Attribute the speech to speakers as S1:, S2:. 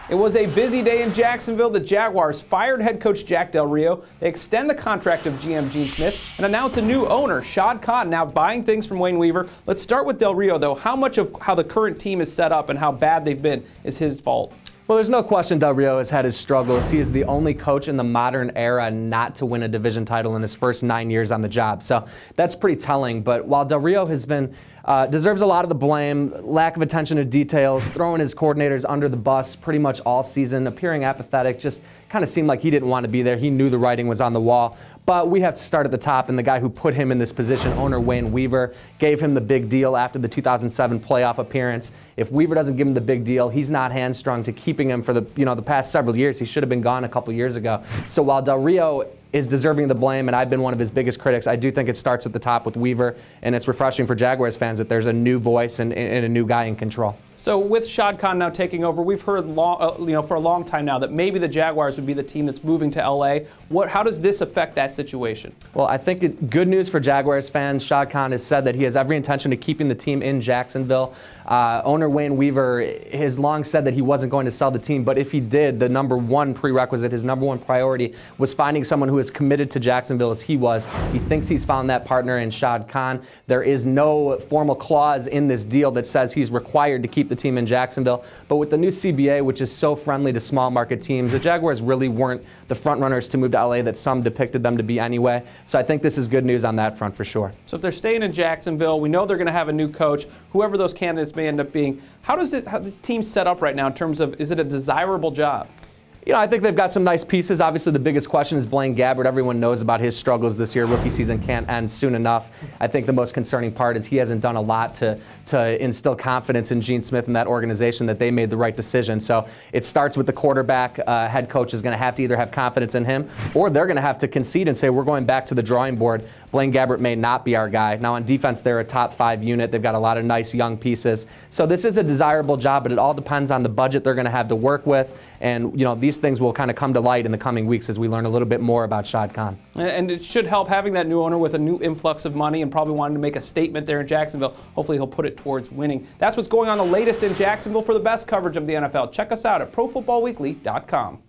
S1: It was a busy day in Jacksonville. The Jaguars fired head coach Jack Del Rio. They extend the contract of GM Gene Smith and announce a new owner, Shad Khan, now buying things from Wayne Weaver. Let's start with Del Rio, though. How much of how the current team is set up and how bad they've been is his fault?
S2: Well, there's no question Del Rio has had his struggles. He is the only coach in the modern era not to win a division title in his first 9 years on the job. So that's pretty telling. But while Del Rio has been deserves a lot of the blame, lack of attention to details, throwing his coordinators under the bus pretty much all season, appearing apathetic, just kind of seemed like he didn't want to be there. He knew the writing was on the wall. But we have to start at the top, and the guy who put him in this position, owner Wayne Weaver, gave him the big deal after the 2007 playoff appearance. If Weaver doesn't give him the big deal, he's not hamstrung to keeping him for the past several years. He should have been gone a couple years ago. So while Del Rio is deserving of the blame, and I've been one of his biggest critics, I do think it starts at the top with Weaver, and it's refreshing for Jaguars fans that there's a new voice and a new guy in control.
S1: So with Shad Khan now taking over, we've heard for a long time now that maybe the Jaguars would be the team that's moving to LA. How does this affect that situation?
S2: Well, I think good news for Jaguars fans. Shad Khan has said that he has every intention of keeping the team in Jacksonville. Owner Wayne Weaver has long said that he wasn't going to sell the team, but if he did, the number one prerequisite, his number one priority, was finding someone who is committed to Jacksonville as he was. He thinks he's found that partner in Shad Khan. There is no formal clause in this deal that says he's required to keep the team in Jacksonville, but with the new CBA, which is so friendly to small market teams, the Jaguars really weren't the front runners to move to LA that some depicted them to be anyway. So I think this is good news on that front for sure.
S1: So if they're staying in Jacksonville, we know they're going to have a new coach, whoever those candidates may end up being. How the team set up right now in terms of, is it a desirable job?
S2: You know, I think they've got some nice pieces. Obviously, the biggest question is Blaine Gabbert. Everyone knows about his struggles this year. Rookie season can't end soon enough. I think the most concerning part is he hasn't done a lot to instill confidence in Gene Smith and that organization that they made the right decision. So it starts with the quarterback. Head coach is going to have to either have confidence in him, or they're going to have to concede and say, we're going back to the drawing board. Blaine Gabbert may not be our guy. Now on defense, they're a top 5 unit. They've got a lot of nice young pieces. So this is a desirable job, but it all depends on the budget they're going to have to work with. And these things will kind of come to light in the coming weeks as we learn a little bit more about Shad Khan.
S1: And it should help having that new owner with a new influx of money and probably wanting to make a statement there in Jacksonville. Hopefully he'll put it towards winning. That's what's going on the latest in Jacksonville. For the best coverage of the NFL, check us out at ProFootballWeekly.com.